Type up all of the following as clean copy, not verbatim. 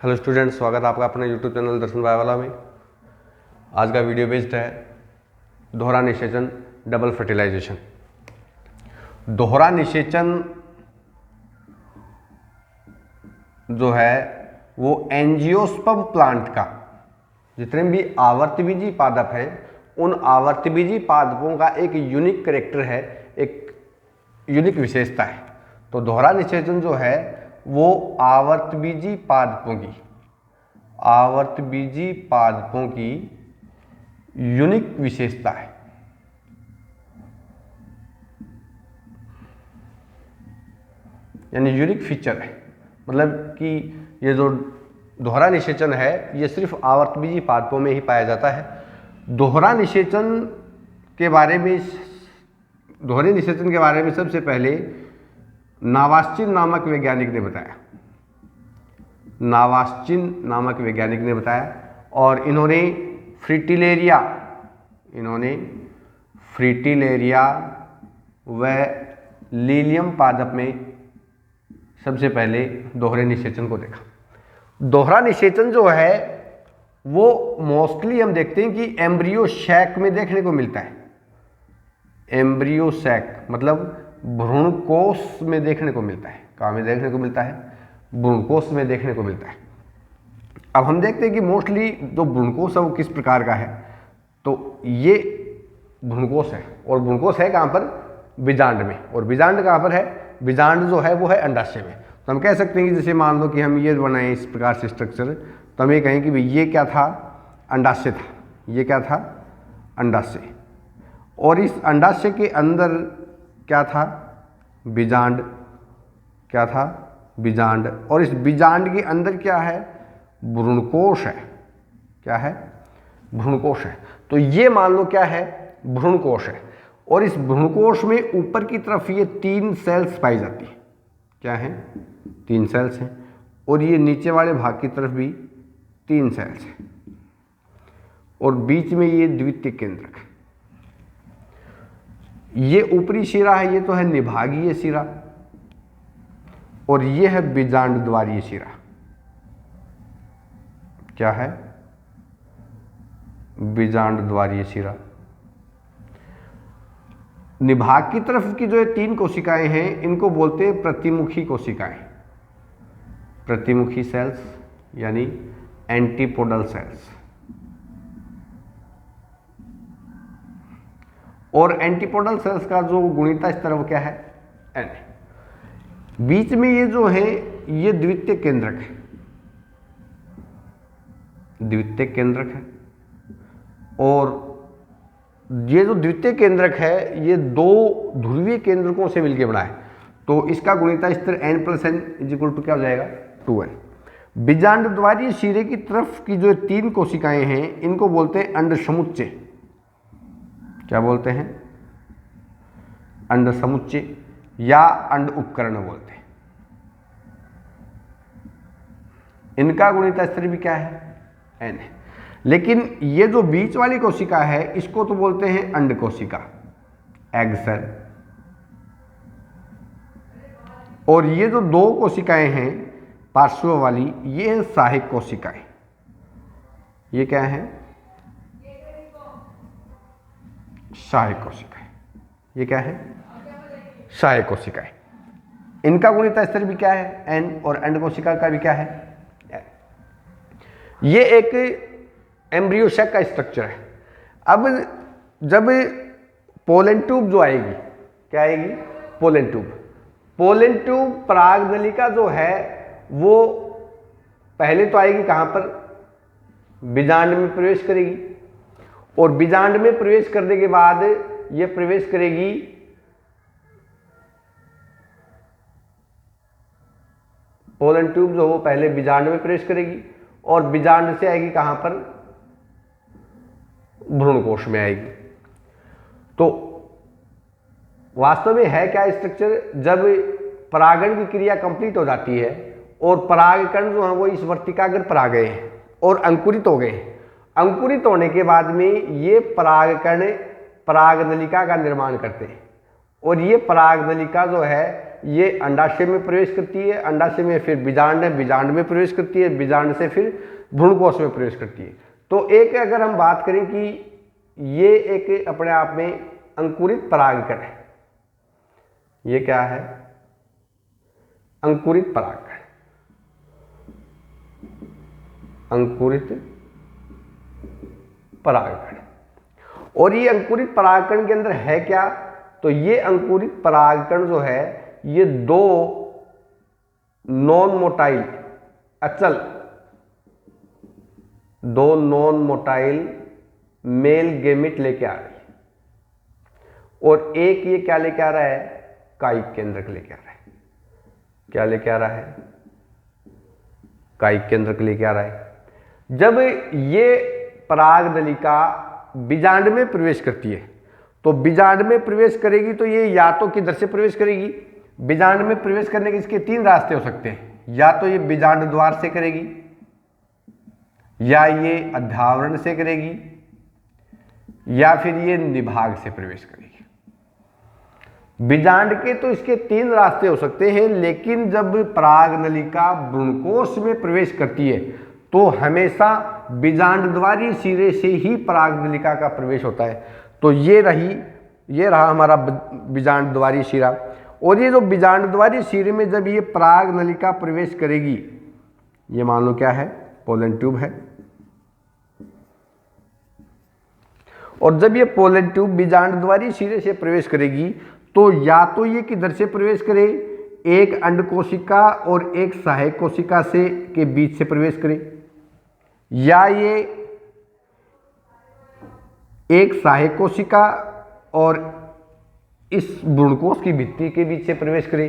Hello students, स्वागत है आपका अपने यूट्यूब चैनल दर्शन बायवाला में। आज का वीडियो बेस्ड है दोहरा निषेचन डबल फर्टिलाइजेशन। दोहरा निषेचन जो है वो एंजियोस्पर्म प्लांट का जितने भी आवर्तबीजी पादप हैं उन आवर्तबीजी पादपों का एक यूनिक कैरेक्टर है, एक यूनिक विशेषता है। तो दोहरा निषेचन जो है वो आवर्तबीजी पादपों की यूनिक विशेषता है। यानी यूनिक फीचर है, मतलब कि ये जो दोहरा निषेचन है ये सिर्फ आवर्तबीजी पादपों में ही पाया जाता है। दोहरे निषेचन के बारे में सबसे पहले नावास्चिन नामक वैज्ञानिक ने बताया और इन्होंने फ्रीटिलेरिया व लीलियम पादप में सबसे पहले दोहरे निषेचन को देखा। दोहरा निषेचन जो है वो मोस्टली हम देखते हैं कि एम्ब्रियो सैक में देखने को मिलता है। एम्ब्रियो सैक मतलब भ्रूणकोश में देखने को मिलता है। कहाँ में देखने को मिलता है? भ्रूणकोश में देखने को मिलता है। अब हम देखते हैं कि मोस्टली जो भ्रूणकोश है वो किस प्रकार का है। तो ये भ्रूणकोश है और भ्रूणकोश है कहाँ पर? बीजांड में। और बीजांड कहाँ पर है? बीजांड जो है वो है अंडाशय में। तो हम कह सकते हैं कि जैसे मान लो कि हम ये बनाएं इस प्रकार से स्ट्रक्चर, तो हम ये कहें कि भाई ये क्या था? अंडाशय था। ये क्या था? अंडाशय। और इस अंडाशय के अंदर क्या था? बीजांड। क्या था? बीजांड। और इस बीजांड के अंदर क्या है? भ्रूणकोश है। क्या है? भ्रूणकोश है। तो ये मान लो क्या है? भ्रूणकोश है। और इस भ्रूणकोश में ऊपर की तरफ ये 3 सेल्स पाई जाती है। क्या है? 3 सेल्स हैं। और ये नीचे वाले भाग की तरफ भी 3 सेल्स हैं। और बीच में ये द्वितीयक केंद्रक है। ये ऊपरी शिरा है, ये तो है निभागीय शिरा, और ये है बीजांड द्वारीय शिरा। क्या है? बीजांड द्वारीय शिरा। निभाग की तरफ की जो ये 3 कोशिकाएं हैं इनको बोलते हैं प्रतिमुखी कोशिकाएं, प्रतिमुखी सेल्स यानी एंटीपोडल सेल्स। और एंटीपोडल सेल्स का जो गुणिता स्तर वो क्या है? N। बीच में ये जो है ये द्वितीयक केंद्रक है। द्वितीयक केंद्रक है। और ये जो द्वितीयक केंद्रक है ये 2 ध्रुवीय केंद्रकों से मिलकर बना है। तो इसका गुणिता स्तर N+N = क्या हो जाएगा? 2N। बीजांड द्वारीय शिरे की तरफ की जो 3 कोशिकाएं हैं इनको बोलते हैं अंड समुच्चय। क्या बोलते हैं? अंड समुच्चय या अंड उपकरण बोलते हैं। इनका गुणिता स्तर भी क्या है? N है। लेकिन ये जो बीच वाली कोशिका है इसको तो बोलते हैं अंड कोशिका, एग सेल। और ये जो 2 कोशिकाएं हैं पार्श्व वाली ये है सहायक कोशिकाएं। ये क्या है? सहायक कोशिकाएं। ये क्या है? सहायक कोशिकाएं। इनका गुणिता स्तर भी क्या है? N। और अंड कोशिका का भी क्या है? N। ये एक एम्ब्रियो सैक का स्ट्रक्चर है। अब जब पोलन ट्यूब जो आएगी, क्या आएगी? Pollen tube. पोलन ट्यूब परागनलिका जो है वो पहले तो आएगी कहां पर? बीजांड में प्रवेश करेगी। और बीजांड में प्रवेश करने के बाद ये प्रवेश करेगी पोलन ट्यूब जो वो पहले बीजांड में प्रवेश करेगी और बीजांड से आएगी कहां पर? भ्रूणकोश में आएगी। तो वास्तव में है क्या स्ट्रक्चर? जब परागण की क्रिया कंप्लीट हो जाती है और परागकण जो है वो इस वर्तिकाग्र पर आ गए हैं और अंकुरित हो गए हैं। अंकुरित होने के बाद में ये परागकण परागनलिका का निर्माण करते हैं और ये परागनलिका जो है ये अंडाशय में प्रवेश करती है, अंडाशय में फिर बीजांड है, बीजांड में प्रवेश करती है, बीजांड से फिर भ्रूणकोश में प्रवेश करती है। तो एक अगर हम बात करें कि ये एक अपने आप में अंकुरित परागकण है, ये क्या है? अंकुरित परागकण, अंकुरित परागकण। और ये अंकुरित परागकण के अंदर है क्या? तो ये अंकुरित परागकण जो है ये दो नॉन मोटाइल अचल, दो नॉन मोटाइल मेल गेमिट लेके आ रही है, और एक ये क्या लेके आ रहा है? कायिक केंद्रक लेके आ रहा है। क्या लेके आ रहा है? कायिक केंद्रक लेके आ रहा है। जब ये परागनलिका बीजांड में प्रवेश करती है, तो बीजांड में प्रवेश करेगी तो ये या तो किधर से प्रवेश करेगी? बीजांड में प्रवेश करने के इसके तीन रास्ते हो सकते हैं, या तो ये बीजांड द्वार से करेगी, या ये अध्यावरण से करेगी, या फिर ये निभाग से प्रवेश करेगी। बीजांड के तो इसके तीन रास्ते हो सकते हैं, लेकिन जब परागनलिका भ्रूणकोश में प्रवेश करती है तो हमेशा बीजांड द्वारी सिरे से ही परागनलिका का प्रवेश होता है। तो ये रहा हमारा बीजांड द्वारी शिरा। और ये जो बीजांड द्वारी सिरे में जब ये परागनलिका प्रवेश करेगी, ये मान लो क्या है? पोलन ट्यूब है। और जब ये पोलन ट्यूब बीजांड द्वारी सिरे से प्रवेश करेगी तो या तो ये किधर से प्रवेश करे? एक अंड कोशिका और एक सहायक कोशिका से के बीच से प्रवेश करे, या ये एक सहायक कोशिका और इस भ्रूणकोश की भित्ति के बीच से प्रवेश करे,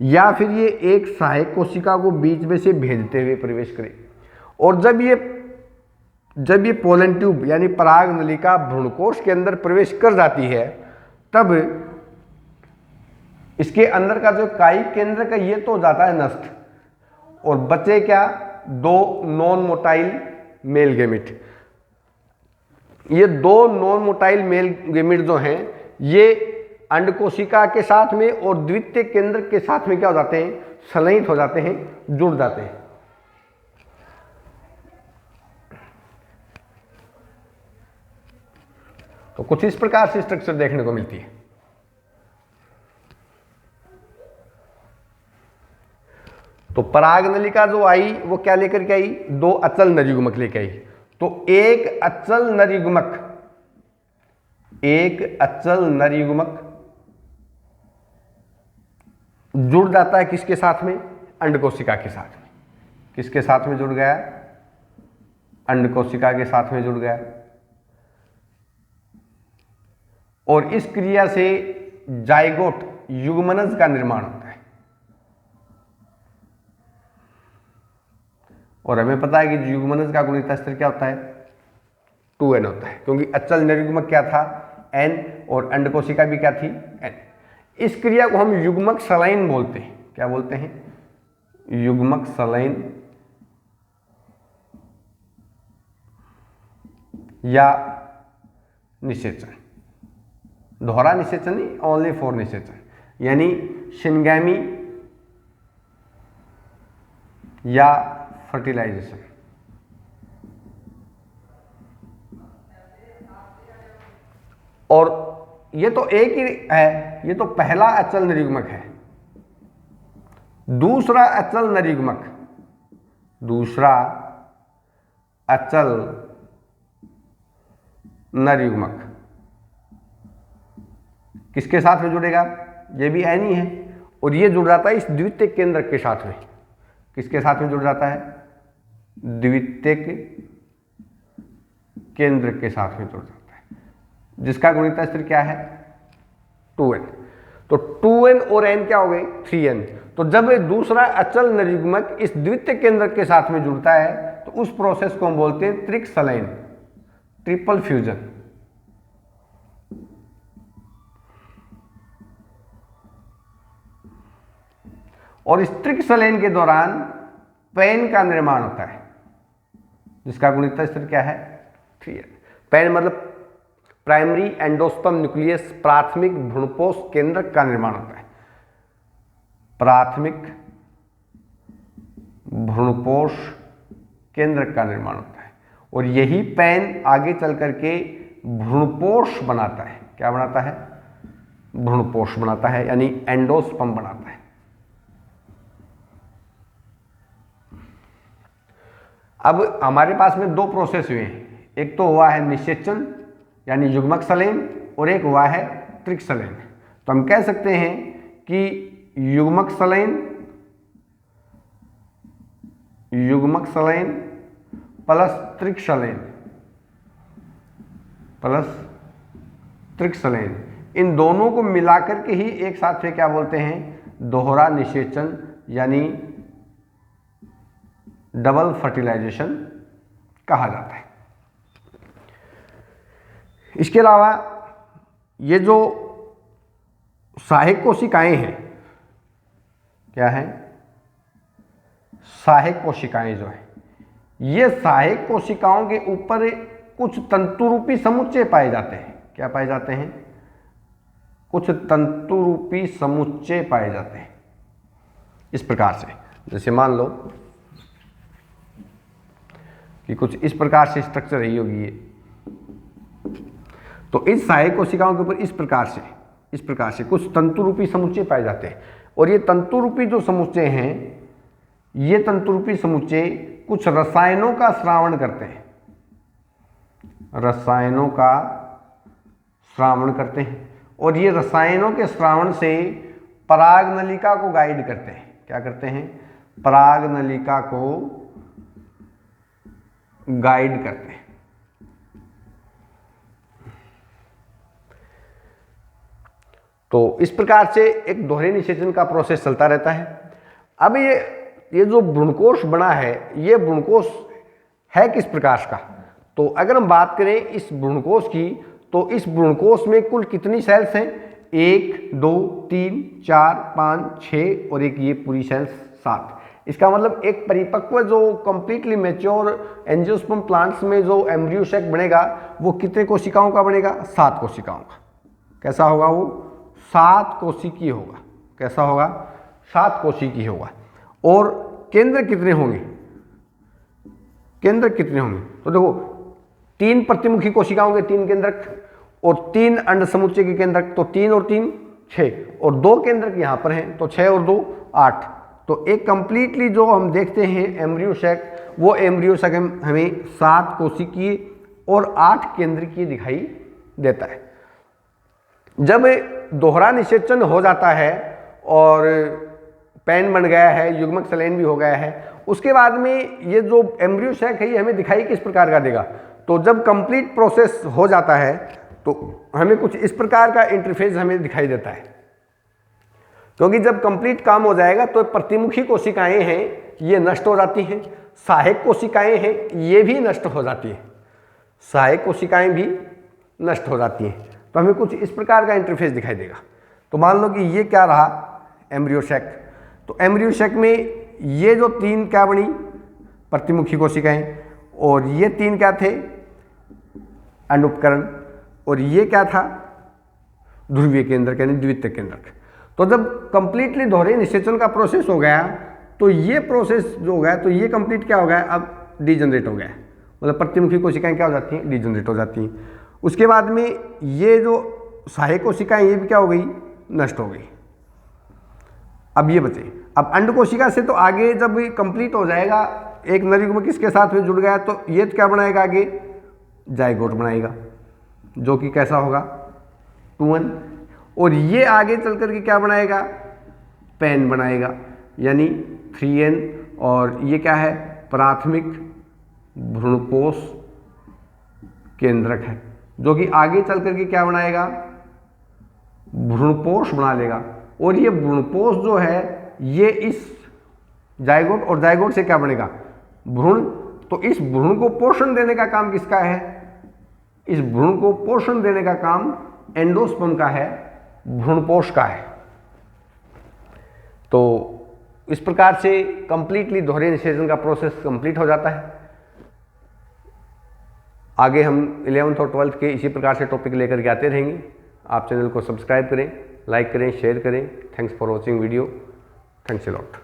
या फिर ये एक सहायक कोशिका को बीच में से भेजते हुए प्रवेश करे। और जब ये पोलन ट्यूब यानी परागनलिका भ्रूणकोश के अंदर प्रवेश कर जाती है, तब इसके अंदर का जो कायिक केंद्र का ये तो हो जाता है नष्ट, और बचे क्या? दो नॉन मोटाइल मेल गेमिट। ये दो नॉन मोटाइल मेल गेमिट जो हैं ये अंड कोशिका के साथ में और द्वितीय केंद्र के साथ में क्या हो जाते हैं? संलयित हो जाते हैं, जुड़ जाते हैं। तो कुछ इस प्रकार से स्ट्रक्चर देखने को मिलती है। तो परागनलिका जो आई वो क्या लेकर के आई? दो अचल नरयुग्मक लेकर आई। तो एक अचल नरयुग्मक जुड़ जाता है किसके साथ में? अंड कोशिका के साथ में। किसके साथ में जुड़ गया? अंड कोशिका के साथ में जुड़ गया। और इस क्रिया से जाइगोट युग्मनज का निर्माण होता है। और हमें पता है कि युग्मनज का गुणित स्तर क्या होता है? 2n होता है, क्योंकि अचल नरयुग्मक क्या था? n, और अंड कोशिका भी क्या थी? n। इस क्रिया को हम युग्मक संलयन बोलते हैं। क्या बोलते हैं? युग्मक संलयन या निषेचन। दोहरा निषेचन नहीं, ओनली फॉर निषेचन, यानी शिनगैमी या फर्टिलाइजेशन। और ये तो एक ही है, ये तो पहला अचल नरयुग्मक है। दूसरा अचल नरयुग्मक किसके साथ में जुड़ेगा? ये भी n ही है, और ये जुड़ जाता है इस द्वितीय केंद्रक के साथ में। किसके साथ में जुड़ जाता है? द्वितीय केंद्रक के साथ में जुड़ जाता है, जिसका गुणित स्तर क्या है? 2n। तो 2n और n क्या हो गए? 3n। तो जब दूसरा अचल नरयुग्मक इस द्वितीय केंद्रक के साथ में जुड़ता है तो उस प्रोसेस को हम बोलते हैं त्रिक संलयन, ट्रिपल फ्यूजन। और इस त्रिक संलयन के दौरान पेन का निर्माण होता है, जिसका गुणित स्तर क्या है? 3n। पेन मतलब प्राइमरी एंडोस्पर्म न्यूक्लियस, प्राथमिक भ्रूणपोष केंद्रक का निर्माण होता है। प्राथमिक भ्रूणपोष केंद्रक का निर्माण होता है और यही पैन आगे चल करके भ्रूणपोष बनाता है। क्या बनाता है? भ्रूणपोष बनाता है, यानी एंडोस्पर्म बनाता है। अब हमारे पास में दो प्रोसेस हुए हैं, एक तो हुआ है निषेचन यानी युग्मक संलयन और एक हुआ है त्रिक संलयन। तो हम कह सकते हैं कि युग्मक संलयन प्लस त्रिक संलयन, इन दोनों को मिलाकर के ही एक साथ में क्या बोलते हैं? दोहरा निषेचन यानी डबल फर्टिलाइजेशन कहा जाता है। इसके अलावा ये जो सहायक कोशिकाएं हैं, क्या है? सहायक कोशिकाएं जो है, ये सहायक कोशिकाओं के ऊपर कुछ तंतुरूपी समुच्चय पाए जाते हैं। क्या पाए जाते हैं? कुछ तंतुरूपी समुच्चय पाए जाते हैं इस प्रकार से। जैसे मान लो कि कुछ इस प्रकार से स्ट्रक्चर रही होगी ये, तो इस सहायक कोशिकाओं के ऊपर इस प्रकार से कुछ तंतुरूपी समुच्चय पाए जाते हैं। और ये तंतुरूपी जो समुच्चय हैं, ये तंतुरूपी समुच्चय कुछ रसायनों का स्रावण करते हैं, रसायनों का स्रावण करते हैं और ये रसायनों के स्रावण से पराग नलिका को गाइड करते हैं। क्या करते हैं? पराग नलिका को गाइड करते हैं। तो इस प्रकार से एक दोहरे निषेचन का प्रोसेस चलता रहता है। अब ये जो भ्रूणकोश बना है, ये भ्रूणकोश है किस प्रकार का? तो अगर हम बात करें इस भ्रूणकोश की, तो इस भ्रूणकोश में कुल कितनी सेल्स हैं? 1 2 3 4 5 6 और एक ये पूरी सेल्स 7। इसका मतलब एक परिपक्व जो कंप्लीटली मैच्योर एंजियोस्पर्म प्लांट्स में जो एम्ब्रियो सैक बनेगा वो कितने कोशिकाओं का बनेगा? 7 कोशिकाओं का। कैसा होगा वो? 7 कोशिकीय होगा। कैसा होगा? 7 कोशिकीय होगा। और केंद्र कितने होंगे? केंद्र कितने होंगे? तो देखो 3 प्रतिमुखी कोशिकाओं के 3 केंद्रक और 3 अंड समुच्चय के केंद्रक, तो 3 और 3 6 और 2 केंद्रक यहाँ पर हैं, तो 6 और 2 8। तो एक कंप्लीटली जो हम देखते हैं एम्ब्रियो सैक, वो एम्ब्रियो सैक हमें 7 कोशिकीय और 8 केंद्रकीय दिखाई देता है। जब दोहरा निषेचन हो जाता है और पैन बन गया है, युग्मक संलयन भी हो गया है, उसके बाद में ये जो एम्ब्रियो सैक है ये हमें दिखाई किस प्रकार का देगा? तो जब कंप्लीट प्रोसेस हो जाता है तो हमें कुछ इस प्रकार का इंटरफेस हमें दिखाई देता है। क्योंकि जब कंप्लीट काम हो जाएगा तो प्रतिमुखी कोशिकाएं हैं ये नष्ट हो जाती हैं, सहायक कोशिकाएं हैं ये भी नष्ट हो जाती हैं, सहायक कोशिकाएं भी नष्ट हो जाती हैं। तो हमें कुछ इस प्रकार का इंटरफेस दिखाई देगा। तो मान लो कि ये क्या रहा? Embryo sac. तो एम्ब्रियो सैक में ये जो 3 क्या बनी? प्रतिमुखी कोशिकाएं, और ये 3 क्या थे? अनुपकरण, और ये क्या था? ध्रुवीय केंद्रक यानी द्वितीयक केंद्रक। तो जब कंप्लीटली दोहरे निषेचन का प्रोसेस हो गया तो ये प्रोसेस जो हो गया, तो ये कंप्लीट क्या हो गया? अब डिजनरेट हो गया, मतलब प्रतिमुखी कोशिकाएं क्या हो जाती हैं? डिजनरेट हो जाती हैं। उसके बाद में ये जो सहायक कोशिकाएं ये भी क्या हो गई? नष्ट हो गई। अब ये बचे, अब अंड कोशिका से तो आगे जब कंप्लीट हो जाएगा, एक नरयुग्मक किसके साथ में जुड़ गया, तो ये क्या बनाएगा? आगे जाइगोट बनाएगा, जो कि कैसा होगा? 2n। और ये आगे चल करके क्या बनाएगा? पैन बनाएगा, यानी 3n। और ये क्या है? प्राथमिक भ्रूणकोश केंद्रक है, जो कि आगे चल करके क्या बनाएगा? भ्रूणपोष बना लेगा। और ये भ्रूणपोष जो है ये इस जाइगोट, और जाइगोट से क्या बनेगा? भ्रूण। तो इस भ्रूण को पोषण देने का काम किसका है? इस भ्रूण को पोषण देने का काम एंडोस्पर्म का है, भ्रूणपोष का है। तो इस प्रकार से कंप्लीटली दोहरे निषेचन का प्रोसेस कंप्लीट हो जाता है। आगे हम 11th और 12th के इसी प्रकार से टॉपिक लेकर के आते रहेंगे। आप चैनल को सब्सक्राइब करें, लाइक करें, शेयर करें। Thanks for watching video. Thanks a lot.